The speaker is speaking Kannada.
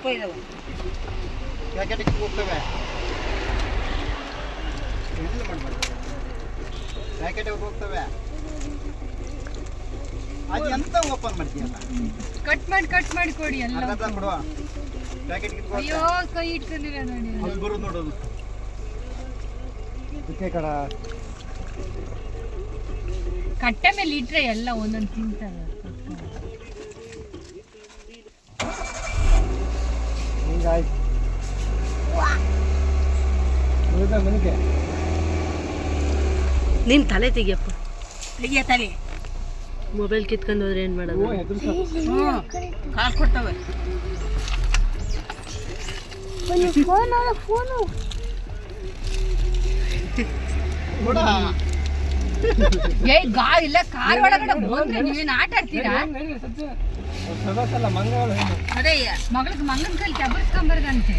ರೂಪಾಯಿ ಇದಾವೆ. ಪ್ಯಾಕೆಟಿಗೆ ಹೋಗ್ತವೆ. ಎಲ್ಲಿ ಮಾಡ್ಬಾರ್ದು ಪ್ಯಾಕೆಟ್ ಹೋಗ್ತವೆ. ಅದು ಎಂತ ಓಪನ್ ಮಾಡ್ತೀಯಲ್ಲ? ಕಟ್ ಮಾಡಿ ಕೊಡಿ ಎಲ್ಲ. ಅರ್ಧ ಕೊಡುವ ಪ್ಯಾಕೆಟ್ ಅಯ್ಯೋ ಕೈ ಇಟ್ಕೊಂಡಿರ ನೋಡಿ. ಅದು ಬರೋದು ನೋಡೋದು. ಕಡ ಕಟ್ಟೆ ಮೇಲೆ ಇಟ್ರೆ ಎಲ್ಲ ಒಂದೊಂದು ತಿಂತಾರೆ. ಹಿಂಗಾಯ್ತು ಮನೆಗೆ. ನೀನು ತಲೆ ತೆಗಿಯಪ್ಪ. ತೆಗಿಯ ತಲೆ. ಮೊಬೈಲ್ ಕಿತ್ಕೊಂಡು ಹೋದ್ರೆ ಏನು ಮಾಡೋದು? ಕಾಸು ಕೊಡ್ತವೆ. ಏ ಇಲ್ಲ ಕಾರ್ ಒಳಗಡೆ ಬಂದ್ರೆ ನೀವೇನು ಆಟ ಆಡ್ತೀರಾ? ಅದೇ ಮಗಳಿಗೆ ಮಂಗನ ಕೈಲಿ ಚಬರ್ಸ್ಕೊಂಬರ್ದಂತೆ.